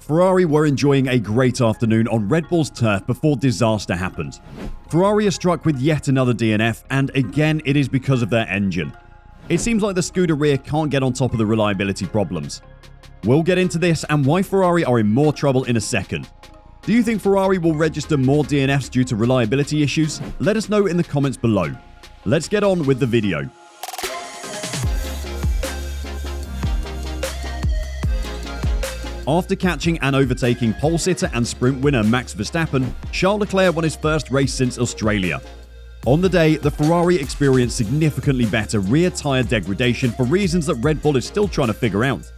Ferrari were enjoying a great afternoon on Red Bull's turf before disaster happened. Ferrari are struck with yet another DNF, and again it is because of their engine. It seems like the Scuderia can't get on top of the reliability problems. We'll get into this and why Ferrari are in more trouble in a second. Do you think Ferrari will register more DNFs due to reliability issues? Let us know in the comments below. Let's get on with the video. After catching and overtaking pole sitter and sprint winner Max Verstappen, Charles Leclerc won his first race since Australia. On the day, the Ferrari experienced significantly better rear tyre degradation for reasons that Red Bull is still trying to figure out.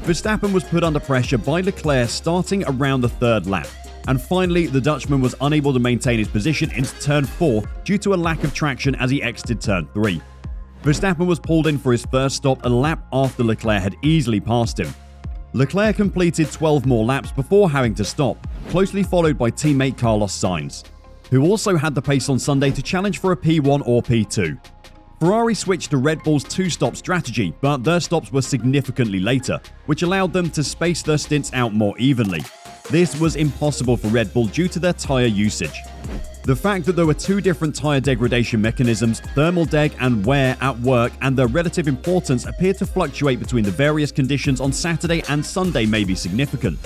Verstappen was put under pressure by Leclerc starting around the third lap, and finally the Dutchman was unable to maintain his position into turn 4 due to a lack of traction as he exited turn 3. Verstappen was pulled in for his first stop a lap after Leclerc had easily passed him. Leclerc completed 12 more laps before having to stop, closely followed by teammate Carlos Sainz, who also had the pace on Sunday to challenge for a P1 or P2. Ferrari switched to Red Bull's two-stop strategy, but their stops were significantly later, which allowed them to space their stints out more evenly. This was impossible for Red Bull due to their tyre usage. The fact that there were two different tyre degradation mechanisms, thermal deg and wear at work, and their relative importance appear to fluctuate between the various conditions on Saturday and Sunday may be significant.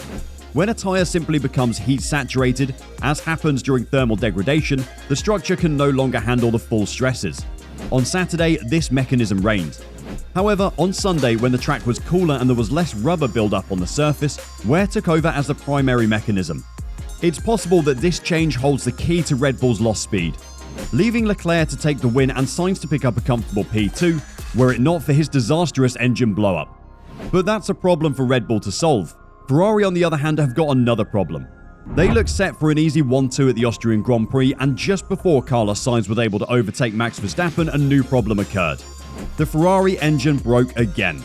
When a tyre simply becomes heat saturated, as happens during thermal degradation, the structure can no longer handle the full stresses. On Saturday, this mechanism reigned. However, on Sunday, when the track was cooler and there was less rubber build-up on the surface, wear took over as the primary mechanism. It's possible that this change holds the key to Red Bull's lost speed, leaving Leclerc to take the win and Sainz to pick up a comfortable P2, were it not for his disastrous engine blow-up. But that's a problem for Red Bull to solve. Ferrari, on the other hand, have got another problem. They looked set for an easy 1-2 at the Austrian Grand Prix, and just before Carlos Sainz was able to overtake Max Verstappen, a new problem occurred. The Ferrari engine broke again.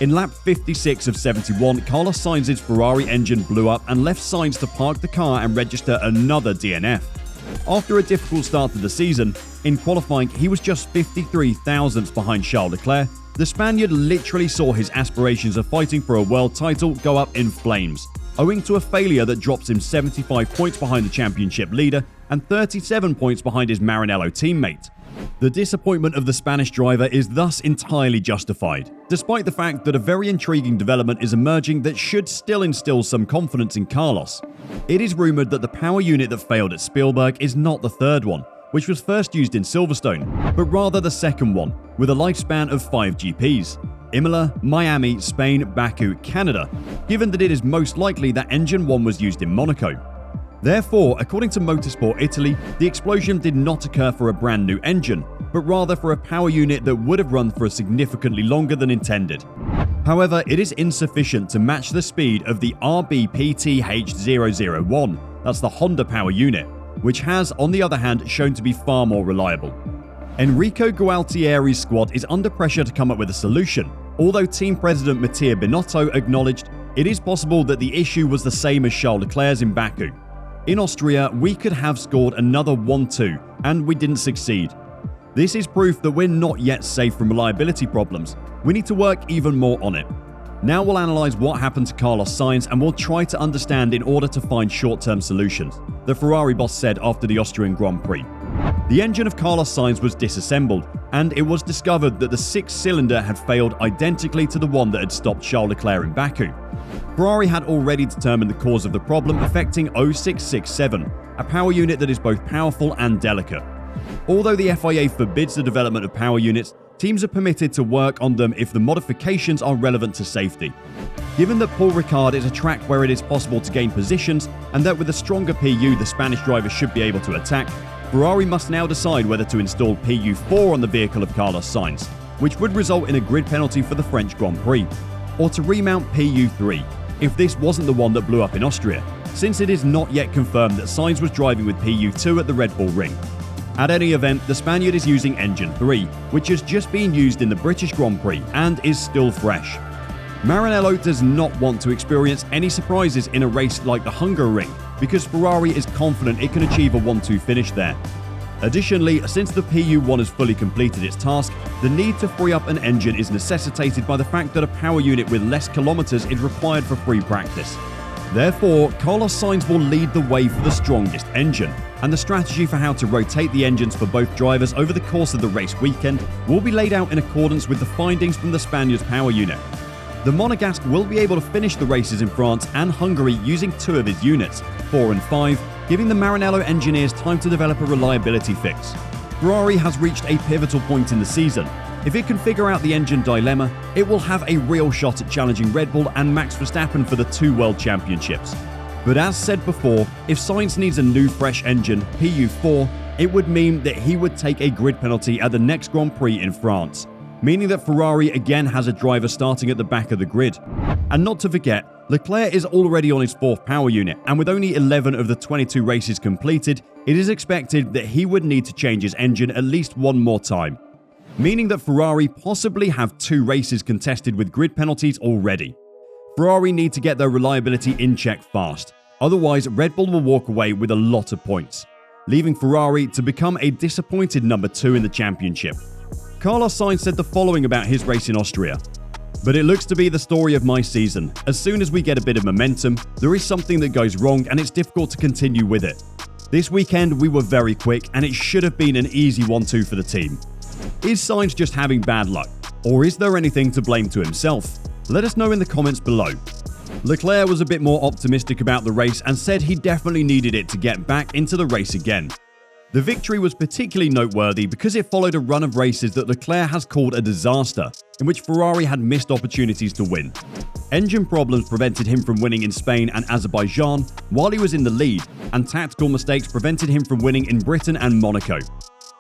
In lap 56 of 71, Carlos Sainz's Ferrari engine blew up and left Sainz to park the car and register another DNF. After a difficult start to the season, in qualifying he was just 53 thousandths behind Charles Leclerc. The Spaniard literally saw his aspirations of fighting for a world title go up in flames, owing to a failure that drops him 75 points behind the championship leader and 37 points behind his Maranello teammate. The disappointment of the Spanish driver is thus entirely justified, despite the fact that a very intriguing development is emerging that should still instill some confidence in Carlos. It is rumoured that the power unit that failed at Spielberg is not the third one, which was first used in Silverstone, but rather the second one, with a lifespan of 5 GPs. Imola, Miami, Spain, Baku, Canada, given that it is most likely that Engine 1 was used in Monaco. Therefore, according to Motorsport Italy, the explosion did not occur for a brand new engine, but rather for a power unit that would have run for significantly longer than intended. However, it is insufficient to match the speed of the RBPTH001, that's the Honda power unit, which has, on the other hand, shown to be far more reliable. Enrico Gualtieri's squad is under pressure to come up with a solution, although team president Mattia Binotto acknowledged it is possible that the issue was the same as Charles Leclerc's in Baku. In Austria, we could have scored another 1-2, and we didn't succeed. This is proof that we're not yet safe from reliability problems. We need to work even more on it. Now we'll analyse what happened to Carlos Sainz and we'll try to understand in order to find short-term solutions, the Ferrari boss said after the Austrian Grand Prix. The engine of Carlos Sainz was disassembled, and it was discovered that the 6-cylinder had failed identically to the one that had stopped Charles Leclerc in Baku. Ferrari had already determined the cause of the problem affecting 0667, a power unit that is both powerful and delicate. Although the FIA forbids the development of power units, teams are permitted to work on them if the modifications are relevant to safety. Given that Paul Ricard is a track where it is possible to gain positions, and that with a stronger PU the Spanish driver should be able to attack, Ferrari must now decide whether to install PU4 on the vehicle of Carlos Sainz, which would result in a grid penalty for the French Grand Prix, or to remount PU3, if this wasn't the one that blew up in Austria, since it is not yet confirmed that Sainz was driving with PU2 at the Red Bull Ring. At any event, the Spaniard is using Engine 3, which has just been used in the British Grand Prix and is still fresh. Maranello does not want to experience any surprises in a race like the Hungaroring, because Ferrari is confident it can achieve a 1-2 finish there. Additionally, since the PU1 has fully completed its task, the need to free up an engine is necessitated by the fact that a power unit with less kilometers is required for free practice. Therefore, Carlos Sainz will lead the way for the strongest engine, and the strategy for how to rotate the engines for both drivers over the course of the race weekend will be laid out in accordance with the findings from the Spaniard's power unit. The Monegasque will be able to finish the races in France and Hungary using 2 of his units, 4 and 5, giving the Maranello engineers time to develop a reliability fix. Ferrari has reached a pivotal point in the season. If it can figure out the engine dilemma, it will have a real shot at challenging Red Bull and Max Verstappen for the 2 World Championships. But as said before, if Sainz needs a new fresh engine, PU4, it would mean that he would take a grid penalty at the next Grand Prix in France, meaning that Ferrari again has a driver starting at the back of the grid. And not to forget, Leclerc is already on his 4th power unit, and with only 11 of the 22 races completed, it is expected that he would need to change his engine at least one more time, meaning that Ferrari possibly have 2 races contested with grid penalties already. Ferrari need to get their reliability in check fast, otherwise Red Bull will walk away with a lot of points, leaving Ferrari to become a disappointed number 2 in the championship. Carlos Sainz said the following about his race in Austria: "But it looks to be the story of my season. As soon as we get a bit of momentum, there is something that goes wrong and it's difficult to continue with it. This weekend we were very quick and it should have been an easy 1-2 for the team." Is Sainz just having bad luck, or is there anything to blame to himself? Let us know in the comments below. Leclerc was a bit more optimistic about the race and said he definitely needed it to get back into the race again. The victory was particularly noteworthy because it followed a run of races that Leclerc has called a disaster, in which Ferrari had missed opportunities to win. Engine problems prevented him from winning in Spain and Azerbaijan while he was in the lead, and tactical mistakes prevented him from winning in Britain and Monaco.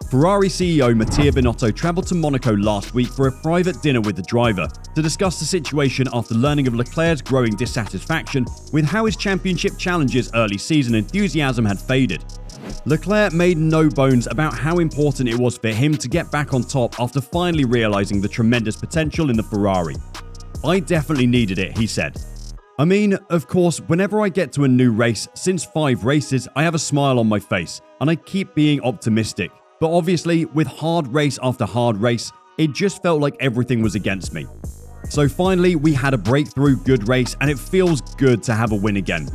Ferrari CEO Mattia Binotto travelled to Monaco last week for a private dinner with the driver to discuss the situation after learning of Leclerc's growing dissatisfaction with how his championship challenges' early season enthusiasm had faded. Leclerc made no bones about how important it was for him to get back on top after finally realising the tremendous potential in the Ferrari. "I definitely needed it," he said. "I mean, of course, whenever I get to a new race, since 5 races, I have a smile on my face, and I keep being optimistic. But obviously, with hard race after hard race, it just felt like everything was against me. So finally, we had a breakthrough good race, and it feels good to have a win again."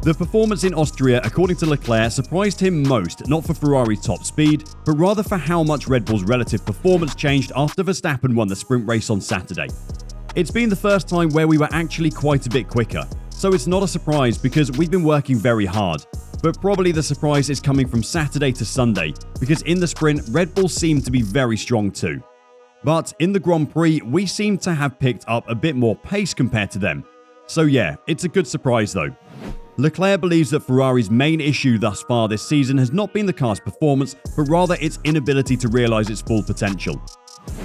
The performance in Austria, according to Leclerc, surprised him most, not for Ferrari's top speed, but rather for how much Red Bull's relative performance changed after Verstappen won the sprint race on Saturday. "It's been the first time where we were actually quite a bit quicker, so it's not a surprise because we've been working very hard. But probably the surprise is coming from Saturday to Sunday, because in the sprint, Red Bull seemed to be very strong too. But in the Grand Prix, we seem to have picked up a bit more pace compared to them. So yeah, it's a good surprise though." Leclerc believes that Ferrari's main issue thus far this season has not been the car's performance, but rather its inability to realise its full potential.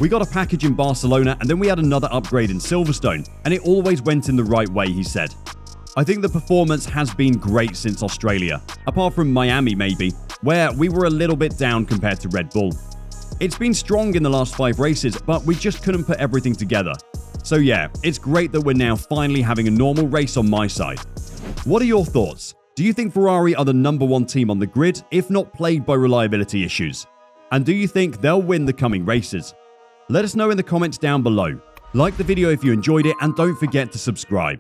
"We got a package in Barcelona and then we had another upgrade in Silverstone, and it always went in the right way," he said. "I think the performance has been great since Australia, apart from Miami maybe, where we were a little bit down compared to Red Bull. It's been strong in the last 5 races, but we just couldn't put everything together. So yeah, it's great that we're now finally having a normal race on my side." What are your thoughts? Do you think Ferrari are the number 1 team on the grid, if not plagued by reliability issues? And do you think they'll win the coming races? Let us know in the comments down below. Like the video if you enjoyed it, and don't forget to subscribe.